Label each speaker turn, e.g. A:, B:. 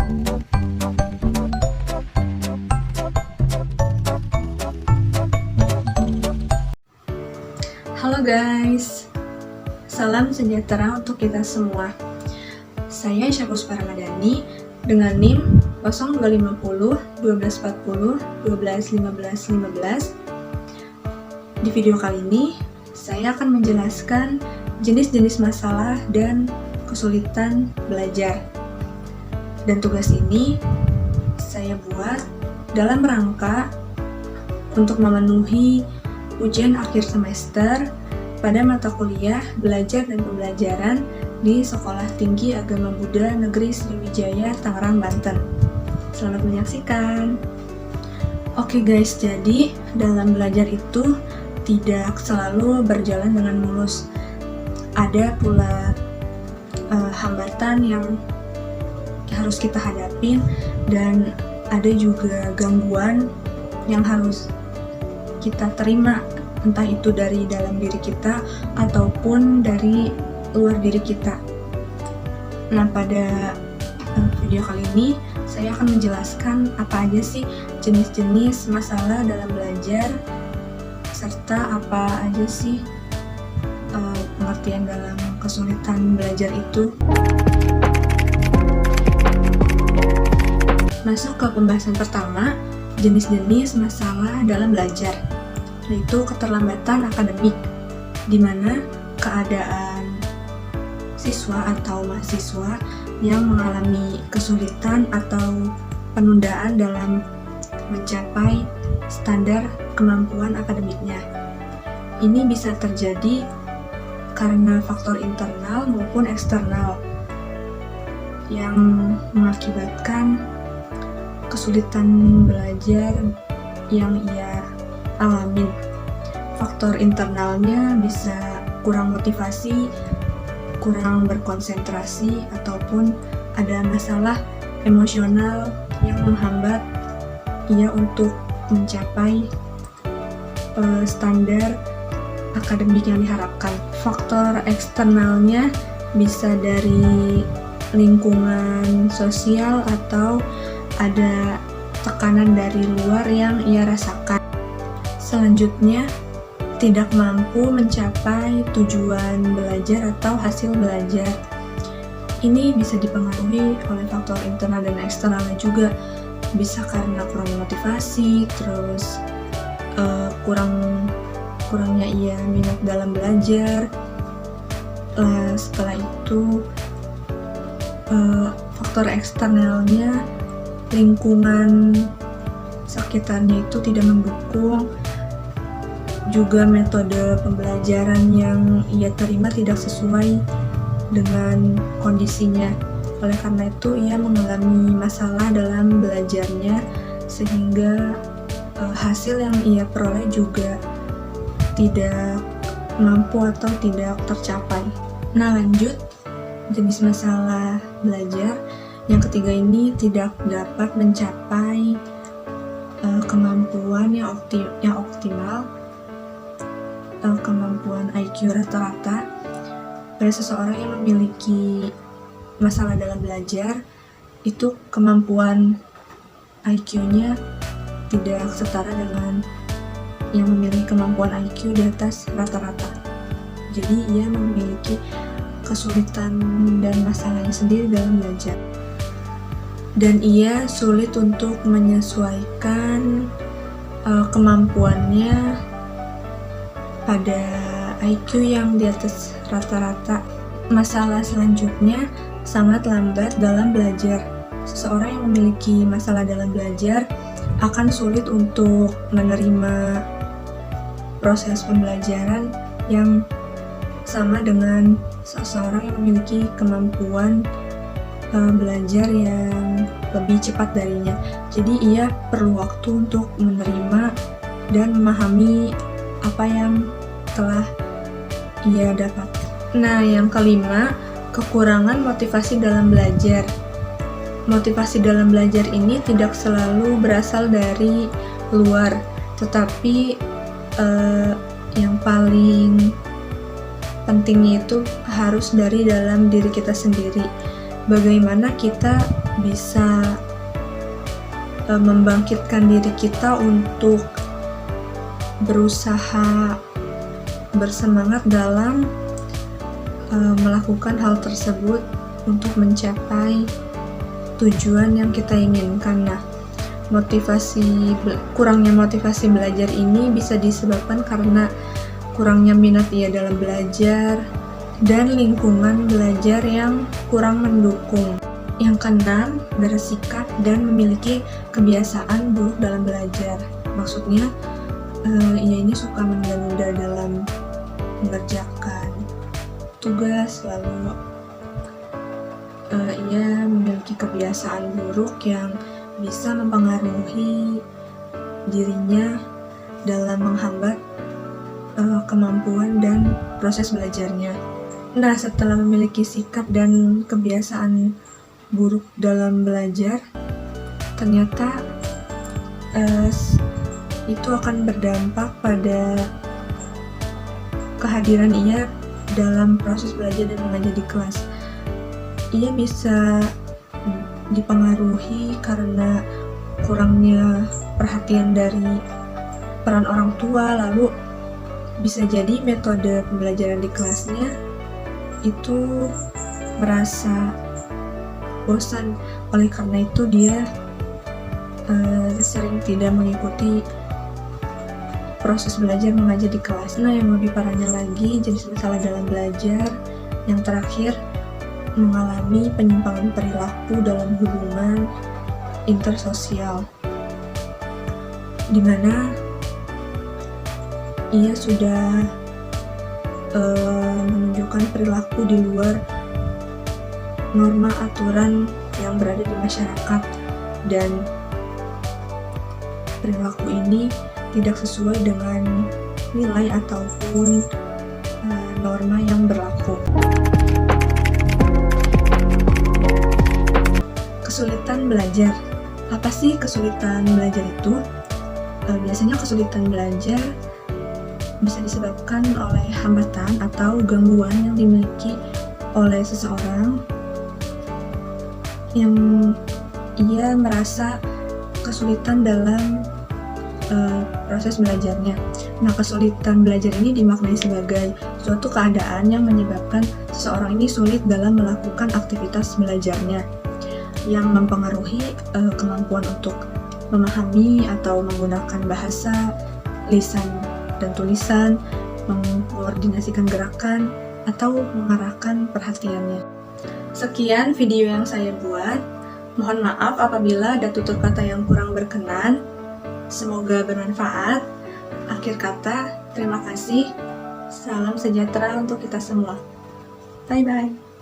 A: Halo guys, salam sejahtera untuk kita semua. Saya Syahpuspa Ramadhani dengan NIM 0250 1240 121515. Di video kali ini, saya akan menjelaskan jenis-jenis masalah dan kesulitan belajar. Dan tugas ini saya buat dalam rangka untuk memenuhi ujian akhir semester pada mata kuliah Belajar dan Pembelajaran di Sekolah Tinggi Agama Buddha Negeri Sriwijaya, Tangerang, Banten. Selamat menyaksikan. Oke guys, jadi dalam belajar itu tidak selalu berjalan dengan mulus. Ada pula hambatan yang harus kita hadapin, dan ada juga gangguan yang harus kita terima, entah itu dari dalam diri kita ataupun dari luar diri kita. Nah, pada video kali ini saya akan menjelaskan apa aja sih jenis-jenis masalah dalam belajar, serta apa aja sih pengertian dalam kesulitan belajar itu. Masuk ke pembahasan pertama, jenis-jenis masalah dalam belajar, yaitu keterlambatan akademik, di mana keadaan siswa atau mahasiswa yang mengalami kesulitan atau penundaan dalam mencapai standar kemampuan akademiknya. Ini bisa terjadi karena faktor internal maupun eksternal yang mengakibatkan kesulitan belajar yang ia alamin. Faktor internalnya bisa kurang motivasi, kurang berkonsentrasi, ataupun ada masalah emosional yang menghambat ia untuk mencapai standar akademik yang diharapkan. Faktor eksternalnya bisa dari lingkungan sosial atau ada tekanan dari luar yang ia rasakan. Selanjutnya, tidak mampu mencapai tujuan belajar atau hasil belajar. Ini bisa dipengaruhi oleh faktor internal dan eksternalnya juga. Bisa karena kurang motivasi, terus kurangnya ia minat dalam belajar. Setelah itu, faktor eksternalnya, lingkungan sekitarnya itu tidak mendukung, juga metode pembelajaran yang ia terima tidak sesuai dengan kondisinya. Oleh karena itu, ia mengalami masalah dalam belajarnya, sehingga hasil yang ia peroleh juga tidak mampu atau tidak tercapai. Nah, lanjut, jenis masalah belajar yang ketiga ini tidak dapat mencapai kemampuan yang optimal, kemampuan IQ rata-rata. Pada seseorang yang memiliki masalah dalam belajar, itu kemampuan IQ-nya tidak setara dengan yang memiliki kemampuan IQ di atas rata-rata. Jadi ia memiliki kesulitan dan masalahnya sendiri dalam belajar, dan ia sulit untuk menyesuaikan kemampuannya pada IQ yang di atas rata-rata. Masalah selanjutnya, sangat lambat dalam belajar. Seseorang yang memiliki masalah dalam belajar akan sulit untuk menerima proses pembelajaran yang sama dengan seseorang yang memiliki kemampuan belajar yang lebih cepat darinya. Jadi ia perlu waktu untuk menerima dan memahami apa yang telah ia dapat. Nah, yang kelima, kekurangan motivasi dalam belajar. Motivasi dalam belajar ini tidak selalu berasal dari luar, tetapi yang paling pentingnya itu harus dari dalam diri kita sendiri. bagaimana kita bisa membangkitkan diri kita untuk berusaha bersemangat dalam melakukan hal tersebut untuk mencapai tujuan yang kita inginkan. Nah, kurangnya motivasi belajar ini bisa disebabkan karena kurangnya minat ia dalam belajar dan lingkungan belajar yang kurang mendukung. Yang keenam, bersikap dan memiliki kebiasaan buruk dalam belajar. Maksudnya, ia ini suka menunda-nunda dalam mengerjakan tugas, lalu ia memiliki kebiasaan buruk yang bisa mempengaruhi dirinya dalam menghambat kemampuan dan proses belajarnya. Nah, setelah memiliki sikap dan kebiasaan buruk dalam belajar, ternyata itu akan berdampak pada kehadiran ia dalam proses belajar dan mengajar di kelas. Ia bisa dipengaruhi karena kurangnya perhatian dari peran orang tua, lalu bisa jadi metode pembelajaran di kelasnya itu merasa bosan, oleh karena itu dia sering tidak mengikuti proses belajar mengajar di kelas. Nah, yang lebih parahnya lagi, jenis masalah dalam belajar yang terakhir mengalami penyimpangan perilaku dalam hubungan intersosial, di mana ia sudah menunjukkan perilaku di luar norma aturan yang berada di masyarakat, dan perilaku ini tidak sesuai dengan nilai ataupun norma yang berlaku. Kesulitan belajar. Apa sih kesulitan belajar itu? Biasanya kesulitan belajar bisa disebabkan oleh hambatan atau gangguan yang dimiliki oleh seseorang yang ia merasa kesulitan dalam proses belajarnya. Nah, kesulitan belajar ini dimaknai sebagai suatu keadaan yang menyebabkan seseorang ini sulit dalam melakukan aktivitas belajarnya, yang mempengaruhi kemampuan untuk memahami atau menggunakan bahasa, lisan dan tulisan, mengkoordinasikan gerakan, atau mengarahkan perhatiannya. Sekian video yang saya buat. Mohon maaf apabila ada tutur kata yang kurang berkenan. Semoga bermanfaat. Akhir kata, terima kasih. Salam sejahtera untuk kita semua. Bye-bye.